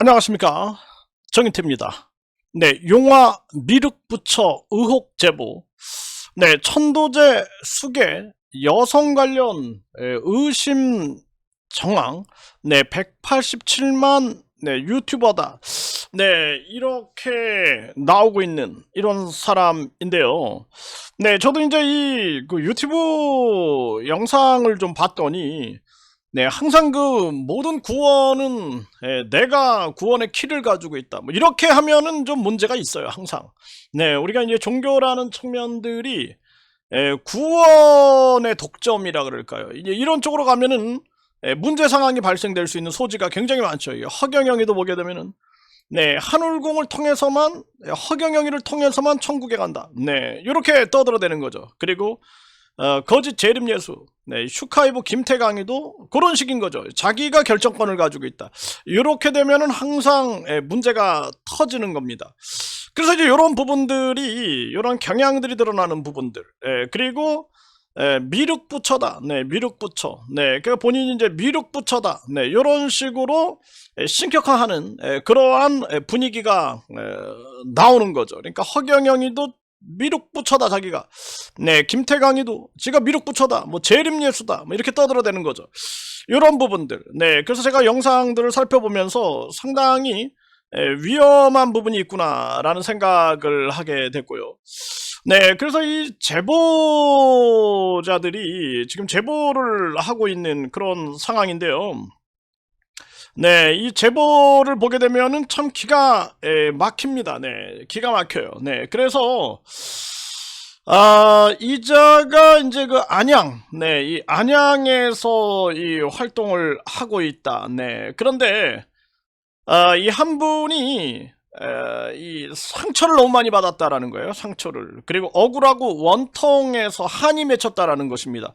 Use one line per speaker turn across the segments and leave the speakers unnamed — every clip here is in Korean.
안녕하십니까, 정인태입니다. 네, 용화 미륵부처 의혹 제보. 네, 천도제 수계 여성 관련 의심 정황. 네, 187만 유튜버다. 네, 이렇게 나오고 있는 이런 사람인데요. 네, 저도 이제 이 유튜브 영상을 좀 봤더니, 네, 항상 모든 구원은 내가 구원의 키를 가지고 있다, 뭐 이렇게 하면은 좀 문제가 있어요, 항상. 네, 우리가 이제 종교라는 측면들이 구원의 독점이라 그럴까요? 이제 이런 쪽으로 가면은 문제 상황이 발생될 수 있는 소지가 굉장히 많죠. 이 허경영이도 보게 되면은, 네, 한울공을 통해서만, 허경영이를 통해서만 천국에 간다. 네, 이렇게 떠들어대는 거죠. 그리고 거짓 재림예수, 네, 슈카이브 김태강이도 그런 식인 거죠. 자기가 결정권을 가지고 있다. 이렇게 되면은 항상 문제가 터지는 겁니다. 그래서 이제 이런 부분들이, 이런 경향들이 드러나는 부분들, 그리고 미륵부처다, 네, 미륵부처, 네, 그 본인이 이제 미륵부처다, 네, 이런 식으로 신격화하는 그러한 분위기가 나오는 거죠. 그러니까 허경영이도 미륵부처다, 자기가. 네, 김태강이도 지가 미륵부처다, 뭐 재림예수다, 뭐 이렇게 떠들어대는 거죠. 이런 부분들. 네, 그래서 제가 영상들을 살펴보면서 상당히 위험한 부분이 있구나라는 생각을 하게 됐고요. 네, 그래서 이 제보자들이 지금 제보를 하고 있는 그런 상황인데요. 네, 이 제보를 보게 되면은 참 기가 막힙니다. 네, 기가 막혀요. 네, 그래서 이자가 이제 안양, 네, 이 안양에서 이 활동을 하고 있다. 네, 그런데 이 한 분이 이 상처를 너무 많이 받았다라는 거예요. 상처를. 그리고 억울하고 원통에서 한이 맺혔다라는 것입니다.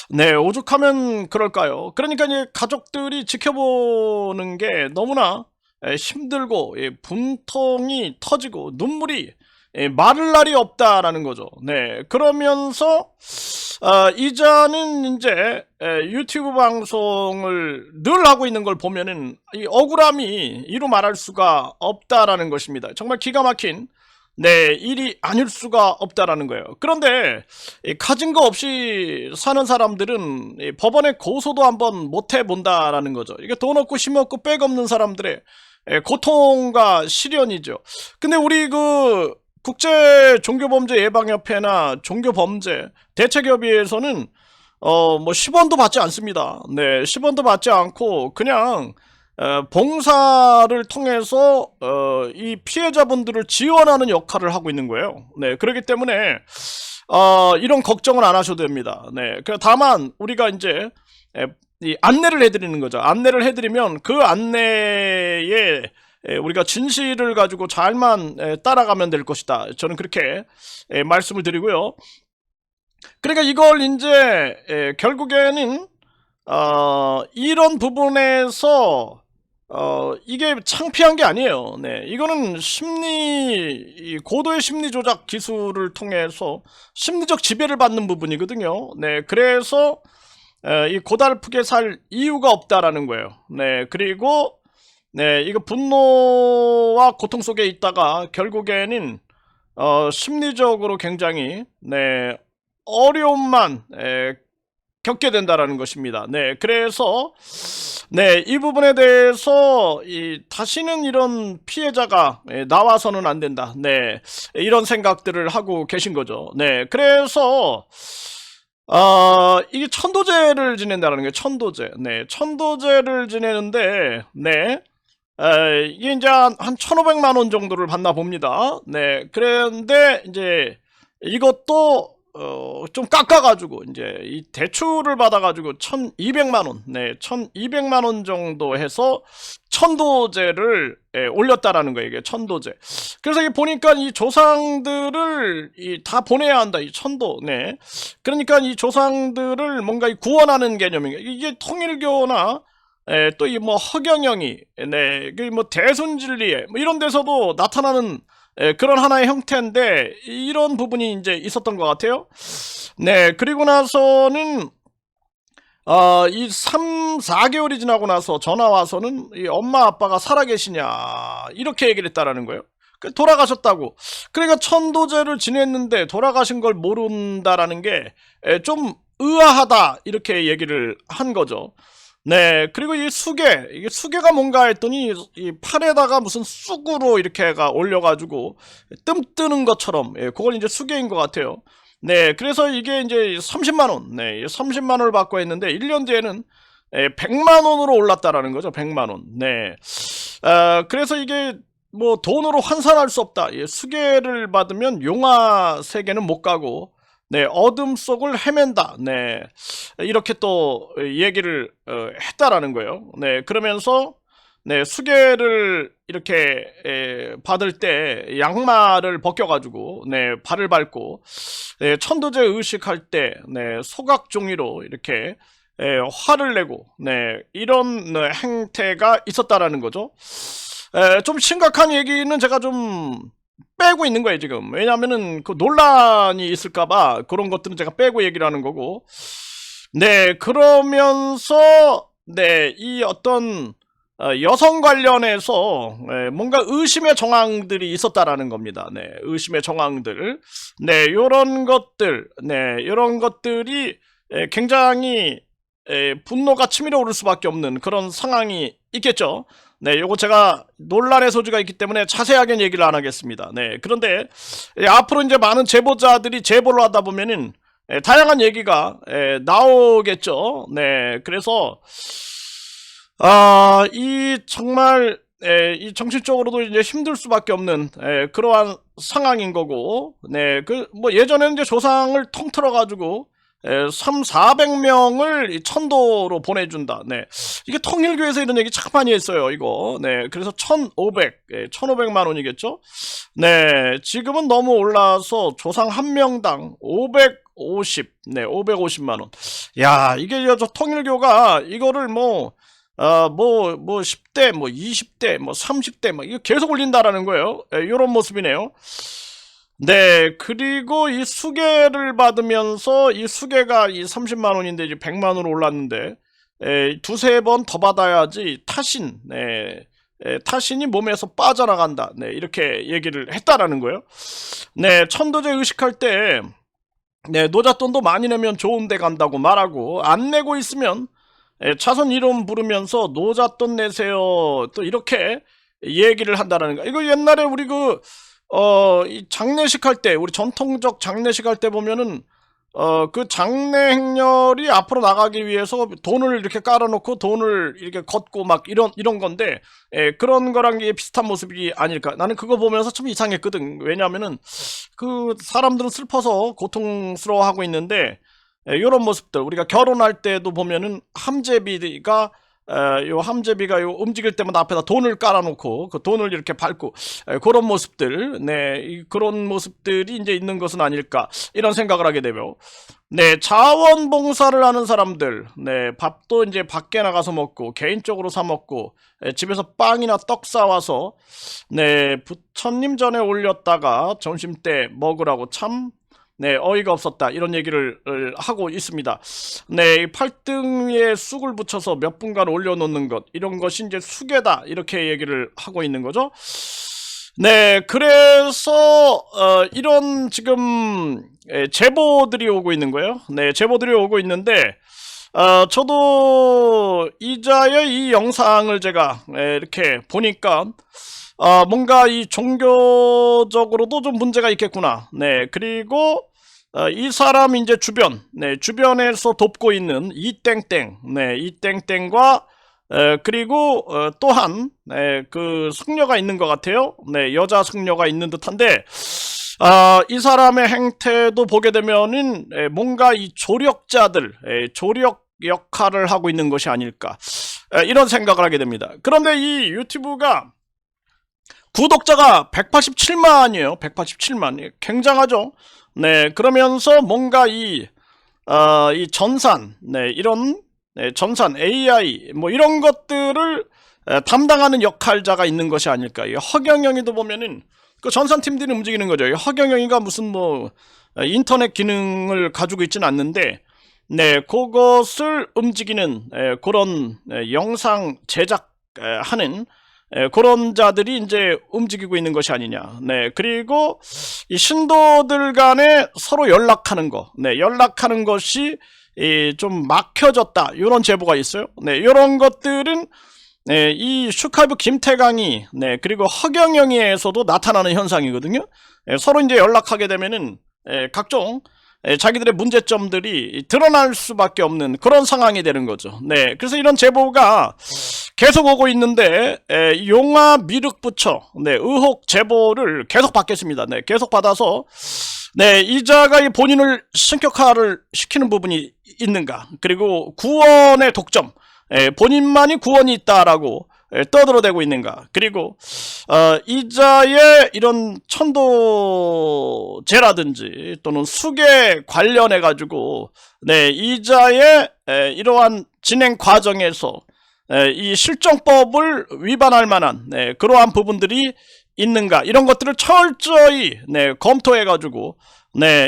네, 오죽하면 그럴까요? 그러니까 이제 가족들이 지켜보는 게 너무나 힘들고, 분통이 터지고 눈물이 마를 날이 없다라는 거죠. 네, 그러면서 이자는 이제 유튜브 방송을 늘 하고 있는 걸 보면은 이 억울함이 이루 말할 수가 없다라는 것입니다. 정말 기가 막힌, 네, 일이 아닐 수가 없다라는 거예요. 그런데 가진 거 없이 사는 사람들은 법원에 고소도 한번 못 해본다라는 거죠. 이게 돈 없고 힘 없고 백 없는 사람들의 고통과 시련이죠. 근데 우리 국제 종교범죄 예방협회나 종교범죄 대책협의회에서는 뭐 10원도 받지 않습니다. 네, 10원도 받지 않고 그냥 봉사를 통해서 이 피해자분들을 지원하는 역할을 하고 있는 거예요. 네, 그렇기 때문에 이런 걱정은 안 하셔도 됩니다. 네, 다만 우리가 이제 이 안내를 해드리는 거죠. 안내를 해드리면 그 안내에 우리가 진실을 가지고 잘만 따라가면 될 것이다. 저는 그렇게 말씀을 드리고요. 그러니까 이걸 이제 결국에는 이런 부분에서 이게 창피한 게 아니에요. 네, 이거는 고도의 심리 조작 기술을 통해서 심리적 지배를 받는 부분이거든요. 네, 그래서 이 고달프게 살 이유가 없다라는 거예요. 네, 그리고 네, 이거 분노와 고통 속에 있다가 결국에는 심리적으로 굉장히, 네, 어려움만 겪게 된다라는 것입니다. 네, 그래서 네, 이 부분에 대해서 다시는 이런 피해자가 나와서는 안 된다. 네, 이런 생각들을 하고 계신 거죠. 네, 그래서 이게 천도제를 지낸다는 거예요. 천도제. 네, 천도제를 지내는데, 네, 이게 이제 한 1,500만 원 정도를 받나 봅니다. 네, 그런데 이제 이것도 좀 깎아가지고 이제 이 대출을 받아가지고 1,200만 원, 네, 1,200만 원 정도 해서 천도제를 올렸다라는 거예요. 이게 천도제. 그래서 이게 보니까 이 조상들을 다 보내야 한다. 이 천도. 네. 그러니까 이 조상들을 뭔가 구원하는 개념이에요. 이게 통일교나 또 이 뭐 허경영이, 네, 뭐 대순진리에 뭐 이런 데서도 나타나는 그런 하나의 형태인데, 이런 부분이 이제 있었던 것 같아요. 네, 그리고 나서는 이 3, 4개월이 지나고 나서 전화 와서는 이 엄마 아빠가 살아계시냐 이렇게 얘기를 했다라는 거예요. 돌아가셨다고. 그러니까 천도제를 지냈는데 돌아가신 걸 모른다라는 게 좀 의아하다 이렇게 얘기를 한 거죠. 네, 그리고 이 수계, 이게 수계가 뭔가 했더니 이 팔에다가 무슨 쑥으로 이렇게가 올려가지고 뜸 뜨는 것처럼, 그걸 이제 수계인 것 같아요. 네, 그래서 이게 이제 30만 원, 네, 30만 원을 받고 했는데 1년 뒤에는 100만 원으로 올랐다라는 거죠. 100만 원. 네, 그래서 이게 뭐 돈으로 환산할 수 없다. 수계를 받으면 용화 세계는 못 가고, 네, 어둠 속을 헤맨다. 네, 이렇게 또 얘기를 했다라는 거예요. 네, 그러면서 네, 수계를 이렇게 받을 때 양말을 벗겨가지고 네, 발을 밟고 네, 천도제 의식할 때 네, 소각종이로 이렇게 화를 내고 네, 이런 네, 행태가 있었다라는 거죠. 좀 심각한 얘기는 제가 좀 빼고 있는 거예요 지금. 왜냐하면은 그 논란이 있을까봐 그런 것들은 제가 빼고 얘기를 하는 거고. 네, 그러면서 네, 이 어떤 여성 관련해서 뭔가 의심의 정황들이 있었다라는 겁니다. 네, 의심의 정황들. 네, 요런 것들, 네, 요런 것들이 굉장히 분노가 치밀어 오를 수밖에 없는 그런 상황이 있겠죠. 네, 요거 제가 논란의 소지가 있기 때문에 자세하게 얘기를 안 하겠습니다. 네, 그런데 앞으로 이제 많은 제보자들이 제보를 하다 보면은 다양한 얘기가 나오겠죠. 네, 그래서 이 정말 이 정신적으로도 이제 힘들 수밖에 없는 그러한 상황인 거고, 네, 그 뭐 예전에는 이제 조상을 통틀어 가지고 3, 400명을 천도로 보내준다. 네, 이게 통일교에서 이런 얘기 참 많이 했어요. 이거. 네, 그래서 1,500만 원이겠죠. 네, 지금은 너무 올라서 조상 한 명당 550, 네, 550만 원. 야, 이게 저 통일교가 이거를 뭐 10대, 뭐 20대, 뭐 30대, 뭐 이거 계속 올린다라는 거예요. 이런 모습이네요. 네, 그리고 이 수계를 받으면서 이 수계가 이 30만 원인데 이제 100만 원으로 올랐는데 두세 번 더 받아야지 타신, 네, 타신이 몸에서 빠져나간다. 네, 이렇게 얘기를 했다라는 거예요. 네, 천도제 의식할 때 네, 노잣돈도 많이 내면 좋은 데 간다고 말하고 안 내고 있으면 차선 이름 부르면서 노잣돈 내세요. 또 이렇게 얘기를 한다라는 거. 이거 옛날에 우리 이 장례식 할 때, 우리 전통적 장례식 할 때 보면은, 그 장례 행렬이 앞으로 나가기 위해서 돈을 이렇게 깔아놓고 돈을 이렇게 걷고 막 이런 건데, 그런 거랑 비슷한 모습이 아닐까. 나는 그거 보면서 좀 이상했거든. 왜냐면은, 그 사람들은 슬퍼서 고통스러워하고 있는데, 요런 모습들 우리가 결혼할 때도 보면은 함제비가 요 함제비가 요 움직일 때마다 앞에다 돈을 깔아놓고 그 돈을 이렇게 밟고 그런 모습들, 네, 그런 모습들이 이제 있는 것은 아닐까 이런 생각을 하게 되며, 네, 자원봉사를 하는 사람들, 네, 밥도 이제 밖에 나가서 먹고 개인적으로 사 먹고 집에서 빵이나 떡 사와서 네, 부처님 전에 올렸다가 점심 때 먹으라고 참 네, 어이가 없었다. 이런 얘기를 하고 있습니다. 네, 팔등에 쑥을 붙여서 몇 분간 올려놓는 것, 이런 것이 이제 수계다. 이렇게 얘기를 하고 있는 거죠. 네, 그래서, 이런 지금, 제보들이 오고 있는 거예요. 네, 제보들이 오고 있는데, 저도 이자의 이 영상을 제가 이렇게 보니까, 뭔가 이 종교적으로도 좀 문제가 있겠구나. 네, 그리고 이 사람 이제 주변, 네, 주변에서 돕고 있는 이땡땡, 네, 이땡땡과 그리고 또한 그 숙녀가 있는 것 같아요. 네, 여자 숙녀가 있는 듯한데, 이 사람의 행태도 보게 되면은 뭔가 이 조력자들, 조력 역할을 하고 있는 것이 아닐까 이런 생각을 하게 됩니다. 그런데 이 유튜브가 구독자가 187만이에요. 187만. 굉장하죠. 네, 그러면서 뭔가 이 전산, 네, 이런 전산, AI, 뭐 이런 것들을 담당하는 역할자가 있는 것이 아닐까. 허경영이도 보면은 그 전산팀들이 움직이는 거죠. 허경영이가 무슨 뭐 인터넷 기능을 가지고 있지는 않는데, 네, 그것을 움직이는 그런 영상 제작하는 그런 자들이 이제 움직이고 있는 것이 아니냐. 네, 그리고 이 신도들 간에 서로 연락하는 거, 네, 연락하는 것이 좀 막혀졌다. 이런 제보가 있어요. 네, 이런 것들은 네, 이 슈카이브 김태강이 네, 그리고 허경영이에서도 나타나는 현상이거든요. 서로 이제 연락하게 되면은 각종 자기들의 문제점들이 드러날 수밖에 없는 그런 상황이 되는 거죠. 네, 그래서 이런 제보가 계속 오고 있는데 용화 미륵부처 네, 의혹 제보를 계속 받겠습니다. 네, 계속 받아서 네, 이자가 이 본인을 신격화를 시키는 부분이 있는가, 그리고 구원의 독점, 본인만이 구원이 있다라고 떠들어대고 있는가, 그리고 이자의 이런 천도제라든지 또는 수계 관련해 가지고 네, 이자의 이러한 진행 과정에서 이 실정법을 위반할 만한 그러한 부분들이 있는가, 이런 것들을 철저히 검토해 가지고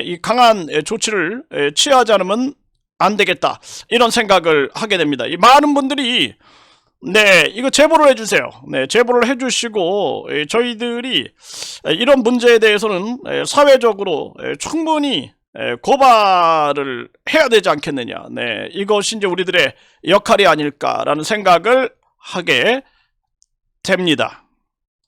이 강한 조치를 취하지 않으면 안 되겠다, 이런 생각을 하게 됩니다. 이 많은 분들이 이거 제보를 해주세요. 네, 제보를 해주시고 저희들이 이런 문제에 대해서는 사회적으로 충분히 고발을 해야 되지 않겠느냐. 네, 이것이 이제 우리들의 역할이 아닐까라는 생각을 하게 됩니다.